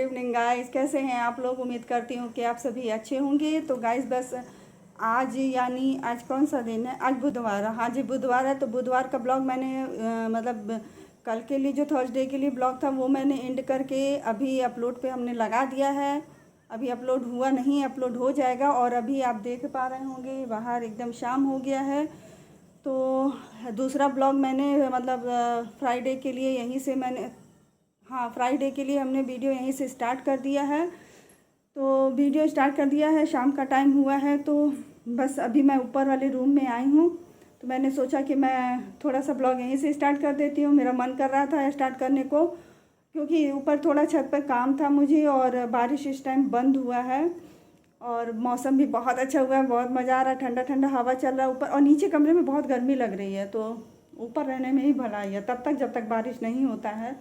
Evening guys, कैसे हैं आप लोग। उम्मीद करती हूँ कि आप सभी अच्छे होंगे। तो गाइस बस आज यानी आज कौन सा दिन है, आज बुधवार है। हाँ जी बुधवार है। तो बुधवार का ब्लॉग मैंने मतलब कल के लिए जो थर्सडे के लिए ब्लॉग था वो मैंने एंड करके अभी अपलोड पे हमने लगा दिया है। अभी अपलोड हुआ नहीं, अपलोड हो जाएगा। और अभी आप देख पा रहे होंगे बाहर एकदम शाम हो गया है। तो दूसरा ब्लॉग मैंने मतलब फ्राइडे के लिए यहीं से मैंने, हाँ फ्राइडे के लिए हमने वीडियो यहीं से स्टार्ट कर दिया है। तो वीडियो स्टार्ट कर दिया है, शाम का टाइम हुआ है। तो बस अभी मैं ऊपर वाले रूम में आई हूँ। तो मैंने सोचा कि मैं थोड़ा सा ब्लॉग यहीं से स्टार्ट कर देती हूँ। मेरा मन कर रहा था स्टार्ट करने को, क्योंकि ऊपर थोड़ा छत पर काम था मुझे और बारिश इस टाइम बंद हुआ है। और मौसम भी बहुत अच्छा हुआ है, बहुत मज़ा आ रहा है, ठंडा ठंडा हवा चल रहा है ऊपर। और नीचे कमरे में बहुत गर्मी लग रही है, तो ऊपर रहने में ही भलाई है तब तक जब तक बारिश नहीं होता है।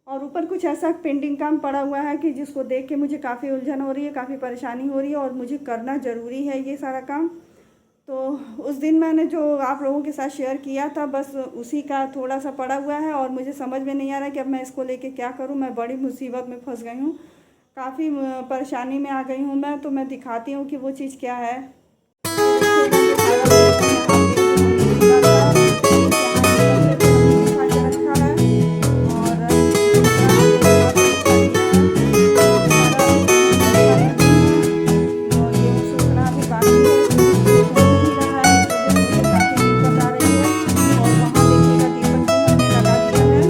और ऊपर कुछ ऐसा पेंडिंग काम पड़ा हुआ है कि जिसको देख के मुझे काफ़ी उलझन हो रही है, काफ़ी परेशानी हो रही है और मुझे करना ज़रूरी है ये सारा काम। तो उस दिन मैंने जो आप लोगों के साथ शेयर किया था बस उसी का थोड़ा सा पड़ा हुआ है और मुझे समझ में नहीं आ रहा कि अब मैं इसको लेके क्या करूं। मैं बड़ी मुसीबत में फंस गई हूं, काफ़ी परेशानी में आ गई हूं मैं। तो मैं दिखाती हूं कि वो चीज़ क्या है। ये देखिएगा, ये सारा बर्तन यहाँ पे जो हमने धुला था वो यहाँ ये कमरे पे हमने बिछा के रखा है। और ये सारा हमने यहाँ पे बिछा दिया है। ये सारा अभी ऐसा नहीं है, और गेहूँ सूखना अभी बाकी है क्योंकि ये हो नहीं रहा है। इस वजह से मुझे काफ़ी दिक्कत आ रही है। और वहाँ देखिएगा दीपक भी हमने लगा दिया है।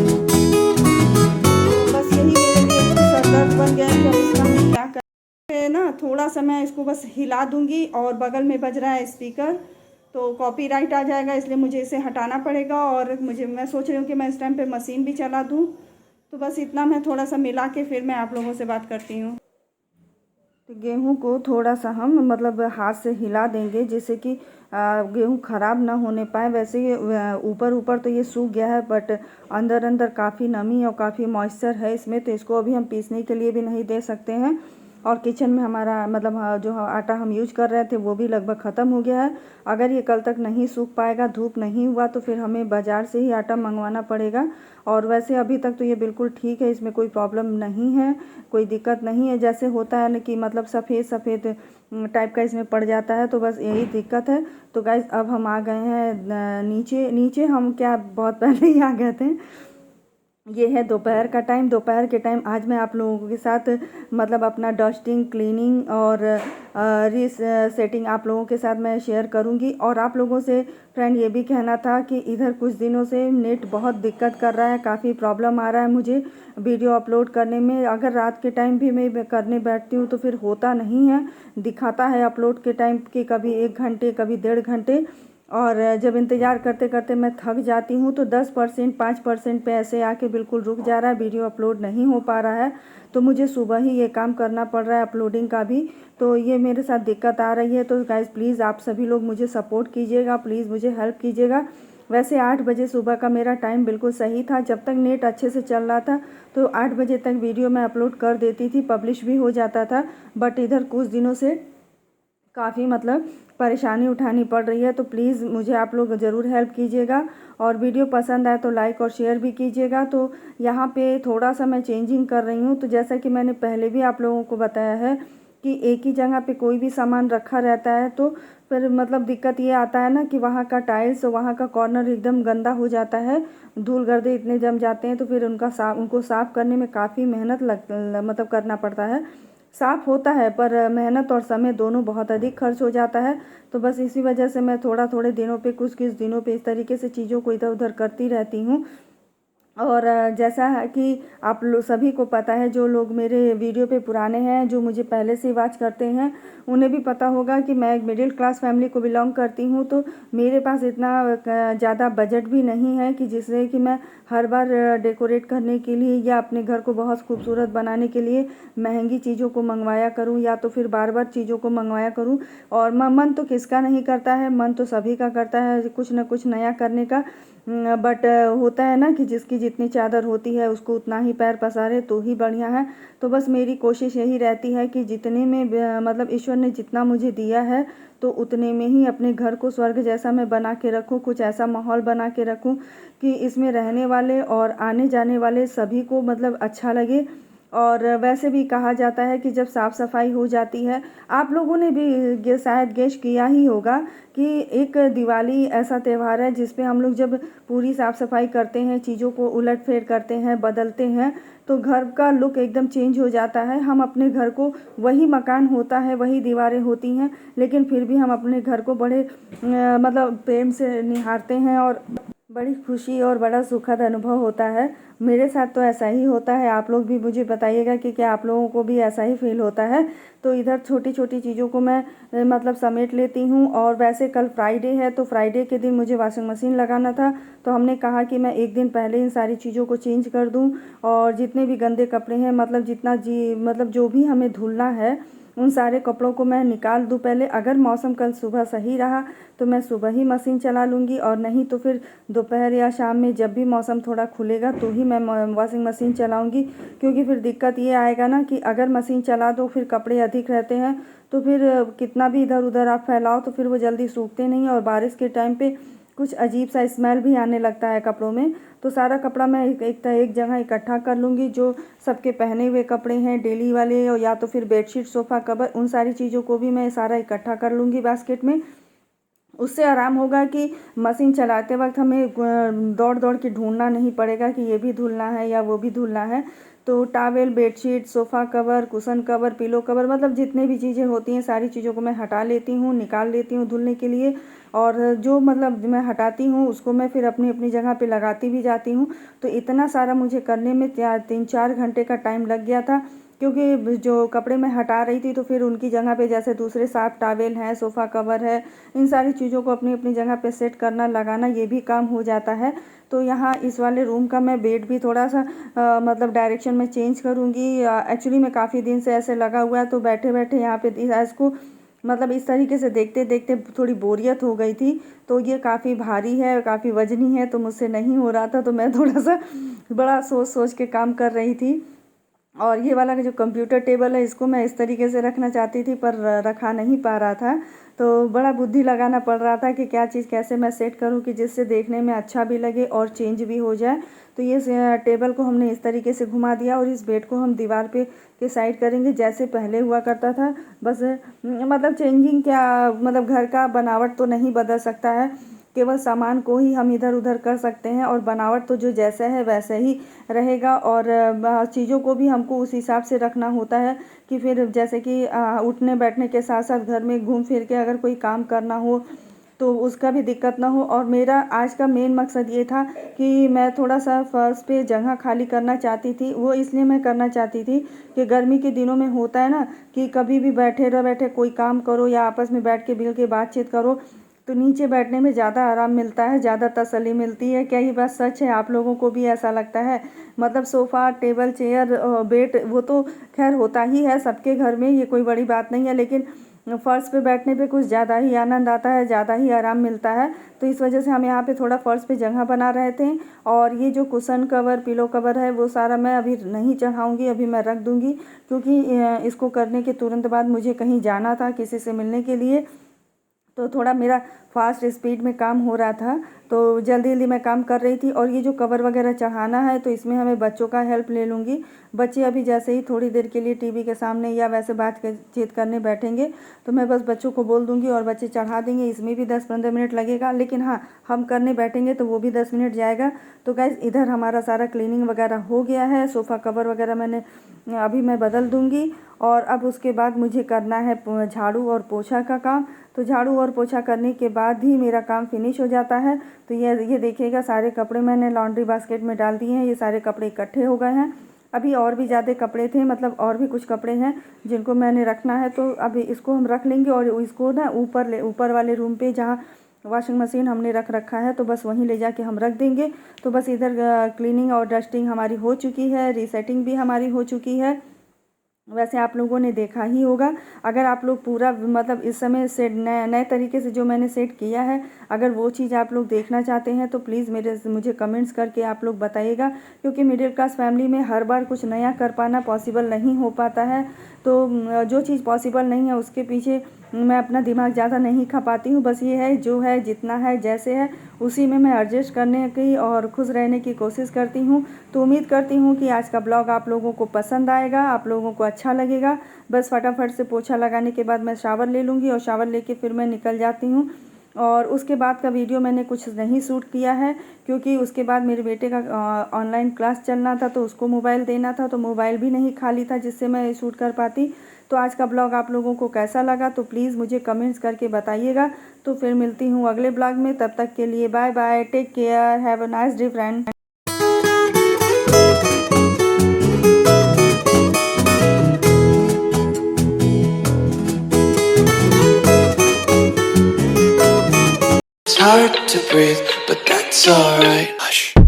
तो बस यही मेरे लिए एकदम सरदर्द बन गया है कि अब इसका मैं क्या करूँ। ना थोड़ा सा मैं इसको बस हिला दूंगी और बगल में बज रहा है स्पीकर, तो कॉपीराइट आ जाएगा, इसलिए मुझे इसे हटाना पड़ेगा। और मैं सोच रही हूँ कि मैं इस टाइम पे मशीन भी चला दूँ। तो बस इतना मैं थोड़ा सा मिला के फिर मैं आप लोगों से बात करती हूँ। तो गेहूं को थोड़ा सा हम मतलब हाथ से हिला देंगे जिससे कि गेहूं ख़राब ना होने पाए। वैसे ये ऊपर ऊपर तो ये सूख गया है, बट अंदर अंदर काफ़ी नमी और काफ़ी मॉइस्चर है इसमें। तो इसको अभी हम पीसने के लिए भी नहीं दे सकते हैं। और किचन में हमारा मतलब जो आटा हम यूज कर रहे थे वो भी लगभग ख़त्म हो गया है। अगर ये कल तक नहीं सूख पाएगा, धूप नहीं हुआ, तो फिर हमें बाज़ार से ही आटा मंगवाना पड़ेगा। और वैसे अभी तक तो ये बिल्कुल ठीक है, इसमें कोई प्रॉब्लम नहीं है, कोई दिक्कत नहीं है। जैसे होता है ना कि मतलब सफ़ेद सफ़ेद टाइप का इसमें पड़ जाता है, तो बस यही दिक्कत है। तो गाइस अब हम आ गए हैं नीचे। नीचे हम क्या बहुत पहले ही आ गए थे। ये है दोपहर का टाइम। दोपहर के टाइम आज मैं आप लोगों के साथ मतलब अपना डस्टिंग, क्लीनिंग और सेटिंग आप लोगों के साथ मैं शेयर करूंगी। और आप लोगों से फ्रेंड ये भी कहना था कि इधर कुछ दिनों से नेट बहुत दिक्कत कर रहा है, काफ़ी प्रॉब्लम आ रहा है मुझे वीडियो अपलोड करने में। अगर रात के टाइम भी मैं करने बैठती हूँ तो फिर होता नहीं है, दिखाता है अपलोड के टाइम कि कभी 1 घंटे कभी 1.5 घंटे। और जब इंतज़ार करते करते मैं थक जाती हूँ तो 10% 5% पे ऐसे आके बिल्कुल रुक जा रहा है, वीडियो अपलोड नहीं हो पा रहा है। तो मुझे सुबह ही ये काम करना पड़ रहा है अपलोडिंग का भी। तो ये मेरे साथ दिक्कत आ रही है। तो गाइज़ प्लीज़ आप सभी लोग मुझे सपोर्ट कीजिएगा, प्लीज़ मुझे हेल्प कीजिएगा। वैसे 8 बजे सुबह का मेरा टाइम बिल्कुल सही था, जब तक नेट अच्छे से चल रहा था। तो 8 बजे तक वीडियो मैं अपलोड कर देती थी, पब्लिश भी हो जाता था। बट इधर कुछ दिनों से काफ़ी मतलब परेशानी उठानी पड़ रही है। तो प्लीज़ मुझे आप लोग ज़रूर हेल्प कीजिएगा। और वीडियो पसंद आए तो लाइक और शेयर भी कीजिएगा। तो यहाँ पे थोड़ा सा मैं चेंजिंग कर रही हूँ। तो जैसा कि मैंने पहले भी आप लोगों को बताया है कि एक ही जगह पे कोई भी सामान रखा रहता है तो फिर मतलब दिक्कत ये आता है ना कि वहाँ का टाइल्स, वहाँ का कॉर्नर एकदम गंदा हो जाता है, धूल गर्दे इतने जम जाते हैं। तो फिर उनको साफ़ करने में काफ़ी मेहनत मतलब करना पड़ता है। साफ़ होता है पर मेहनत और समय दोनों बहुत अधिक खर्च हो जाता है। तो बस इसी वजह से मैं थोड़े दिनों पे कुछ दिनों पे इस तरीके से चीज़ों को इधर उधर करती रहती हूँ। और जैसा है कि आप लोग सभी को पता है, जो लोग मेरे वीडियो पे पुराने हैं, जो मुझे पहले से वॉच करते हैं, उन्हें भी पता होगा कि मैं एक मिडिल क्लास फैमिली को बिलोंग करती हूँ। तो मेरे पास इतना ज़्यादा बजट भी नहीं है कि जिससे कि मैं हर बार डेकोरेट करने के लिए या अपने घर को बहुत खूबसूरत बनाने के लिए महंगी चीज़ों को मंगवाया करूँ या तो फिर बार बार चीज़ों को मंगवाया करूँ। और मन तो किसका नहीं करता है, मन तो सभी का करता है कुछ ना कुछ नया करने का। बट होता है ना कि जिसकी जितनी चादर होती है उसको उतना ही पैर पसारे तो ही बढ़िया है। तो बस मेरी कोशिश यही रहती है कि जितने में मतलब ईश्वर ने जितना मुझे दिया है तो उतने में ही अपने घर को स्वर्ग जैसा मैं बना के रखूँ, कुछ ऐसा माहौल बना के रखूँ कि इसमें रहने वाले और आने जाने वाले सभी को मतलब अच्छा लगे। और वैसे भी कहा जाता है कि जब साफ़ सफाई हो जाती है, आप लोगों ने भी शायद गेस किया ही होगा कि एक दिवाली ऐसा त्यौहार है जिस पे हम लोग जब पूरी साफ़ सफाई करते हैं, चीज़ों को उलट फेर करते हैं, बदलते हैं, तो घर का लुक एकदम चेंज हो जाता है। हम अपने घर को, वही मकान होता है, वही दीवारें होती हैं, लेकिन फिर भी हम अपने घर को बड़े मतलब प्रेम से निहारते हैं और बड़ी खुशी और बड़ा सुखद अनुभव होता है। मेरे साथ तो ऐसा ही होता है। आप लोग भी मुझे बताइएगा कि क्या आप लोगों को भी ऐसा ही फील होता है। तो इधर छोटी छोटी चीज़ों को मैं मतलब समेट लेती हूँ। और वैसे कल फ्राइडे है, तो फ्राइडे के दिन मुझे वॉशिंग मशीन लगाना था, तो हमने कहा कि मैं एक दिन पहले इन सारी चीज़ों को चेंज कर दूँ। और जितने भी गंदे कपड़े हैं, मतलब जितना मतलब जो भी हमें धुलना है, उन सारे कपड़ों को मैं निकाल दूँ पहले। अगर मौसम कल सुबह सही रहा तो मैं सुबह ही मशीन चला लूँगी, और नहीं तो फिर दोपहर या शाम में जब भी मौसम थोड़ा खुलेगा तो ही मैं वॉशिंग मशीन चलाऊँगी। क्योंकि फिर दिक्कत ये आएगा ना कि अगर मशीन चला दो, फिर कपड़े अधिक रहते हैं, तो फिर कितना भी इधर उधर आप फैलाओ तो फिर वो जल्दी सूखते नहीं, और बारिश के टाइम पे कुछ अजीब सा स्मेल भी आने लगता है कपड़ों में। तो सारा कपड़ा मैं एक जगह इकट्ठा कर लूँगी। जो सबके पहने हुए कपड़े हैं डेली वाले, या तो फिर बेडशीट, सोफ़ा कवर, उन सारी चीज़ों को भी मैं सारा इकट्ठा कर लूँगी बास्केट में। उससे आराम होगा कि मशीन चलाते वक्त हमें दौड़ दौड़ के ढूंढना नहीं पड़ेगा कि ये भी धुलना है या वो भी धुलना है। तो towel, bedsheet, sofa cover, cushion cover, pillow cover, मतलब जितने भी चीज़ें होती हैं सारी चीज़ों को मैं हटा लेती हूँ, निकाल लेती हूँ धुलने के लिए। और जो मतलब मैं हटाती हूँ उसको मैं फिर अपनी अपनी जगह पे लगाती भी जाती हूँ। तो इतना सारा मुझे करने में 3-4 घंटे का टाइम लग गया था। क्योंकि जो कपड़े मैं हटा रही थी, तो फिर उनकी जगह पे जैसे दूसरे साफ टॉवेल हैं, सोफ़ा कवर है, इन सारी चीज़ों को अपनी अपनी जगह पे सेट करना, लगाना, ये भी काम हो जाता है। तो यहाँ इस वाले रूम का मैं बेड भी थोड़ा सा मतलब डायरेक्शन में चेंज करूँगी। एक्चुअली मैं काफ़ी दिन से ऐसे लगा हुआ है, तो बैठे बैठे यहाँ पे इसको मतलब इस तरीके से देखते देखते थोड़ी बोरियत हो गई थी। तो ये काफ़ी भारी है, काफ़ी वजनी है, तो मुझसे नहीं हो रहा था, तो मैं थोड़ा सा बड़ा सोच सोच के काम कर रही थी। और ये वाला जो कंप्यूटर टेबल है, इसको मैं इस तरीके से रखना चाहती थी, पर रखा नहीं पा रहा था। तो बड़ा बुद्धि लगाना पड़ रहा था कि क्या चीज़ कैसे मैं सेट करूं कि जिससे देखने में अच्छा भी लगे और चेंज भी हो जाए। तो ये टेबल को हमने इस तरीके से घुमा दिया, और इस बेड को हम दीवार पे के साइड करेंगे जैसे पहले हुआ करता था। बस मतलब चेंजिंग क्या, मतलब घर का बनावट तो नहीं बदल सकता है, केवल सामान को ही हम इधर उधर कर सकते हैं, और बनावट तो जो जैसा है वैसे ही रहेगा। और चीज़ों को भी हमको उस हिसाब से रखना होता है कि फिर जैसे कि उठने बैठने के साथ साथ घर में घूम फिर के अगर कोई काम करना हो तो उसका भी दिक्कत ना हो। और मेरा आज का मेन मकसद ये था कि मैं थोड़ा सा फर्श पे जगह खाली करना चाहती थी। वो इसलिए मैं करना चाहती थी कि गर्मी के दिनों में होता है ना कि कभी भी बैठे रह बैठे कोई काम करो या आपस में बैठ के मिल के बातचीत करो, तो नीचे बैठने में ज़्यादा आराम मिलता है, ज़्यादा तसल्ली मिलती है। क्या ये बात सच है? आप लोगों को भी ऐसा लगता है? मतलब सोफ़ा, टेबल, चेयर, बेड, वो तो खैर होता ही है सबके घर में, ये कोई बड़ी बात नहीं है, लेकिन फ़र्श पे बैठने पे कुछ ज़्यादा ही आनंद आता है, ज़्यादा ही आराम मिलता है। तो इस वजह से हम यहाँ पे थोड़ा फ़र्श पे जगह बना रहे थे। और ये जो कुशन कवर, पिलो कवर है, वो सारा मैं अभी नहीं चढ़ाऊँगी, अभी मैं रख दूँगी। क्योंकि इसको करने के तुरंत बाद मुझे कहीं जाना था किसी से मिलने के लिए, तो थोड़ा मेरा फास्ट स्पीड में काम हो रहा था, तो जल्दी जल्दी मैं काम कर रही थी। और ये जो कवर वगैरह चढ़ाना है, तो इसमें हमें बच्चों का हेल्प ले लूँगी। बच्चे अभी जैसे ही थोड़ी देर के लिए टीवी के सामने या वैसे बातचीत करने बैठेंगे, तो मैं बस बच्चों को बोल दूँगी और बच्चे चढ़ा देंगे। इसमें भी 10-15 मिनट लगेगा, लेकिन हाँ, हम करने बैठेंगे तो वो भी 10 मिनट जाएगा। तो गाइस, इधर हमारा सारा क्लीनिंग वगैरह हो गया है। सोफ़ा कवर वगैरह मैंने अभी मैं बदल दूँगी। और अब उसके बाद मुझे करना है झाड़ू और पोछा का काम। तो झाड़ू और पोछा करने के बाद ही मेरा काम फिनिश हो जाता है। तो ये देखिएगा, सारे कपड़े मैंने लॉन्ड्री बास्केट में डाल दिए हैं। ये सारे कपड़े इकट्ठे हो गए हैं। अभी और भी ज़्यादा कपड़े थे, मतलब और भी कुछ कपड़े हैं जिनको मैंने रखना है। तो अभी इसको हम रख लेंगे, और इसको ना ऊपर वाले रूम पे जहाँ वॉशिंग मशीन हमने रख रखा है, तो बस वहीं ले जाके हम रख देंगे। तो बस इधर क्लीनिंग और डस्टिंग हमारी हो चुकी है, रीसेटिंग भी हमारी हो चुकी है। वैसे आप लोगों ने देखा ही होगा। अगर आप लोग पूरा मतलब इस समय सेट नए तरीके से जो मैंने सेट किया है, अगर वो चीज़ आप लोग देखना चाहते हैं, तो प्लीज़ मुझे कमेंट्स करके आप लोग बताइएगा। क्योंकि मिडिल क्लास फैमिली में हर बार कुछ नया कर पाना पॉसिबल नहीं हो पाता है। तो जो चीज़ पॉसिबल नहीं है उसके पीछे मैं अपना दिमाग ज़्यादा नहीं खा पाती हूँ। बस ये है जो है जितना है जैसे है उसी में मैं एडजस्ट करने की और खुश रहने की कोशिश करती हूँ। तो उम्मीद करती हूँ कि आज का ब्लॉग आप लोगों को पसंद आएगा, आप लोगों को अच्छा लगेगा। बस फटाफट से पोछा लगाने के बाद मैं शावर ले लूँगी और शावर लेके फिर मैं निकल जाती हूँ। और उसके बाद का वीडियो मैंने कुछ नहीं शूट किया है क्योंकि उसके बाद मेरे बेटे का ऑनलाइन क्लास चलना था, तो उसको मोबाइल देना था, तो मोबाइल भी नहीं खाली था जिससे मैं शूट कर पाती। तो आज का ब्लॉग आप लोगों को कैसा लगा तो प्लीज़ मुझे कमेंट्स करके बताइएगा। तो फिर मिलती हूँ अगले ब्लॉग में, तब तक के लिए bye bye, take care, have a nice day friend. It's hard to breathe, but that's alright. Hush.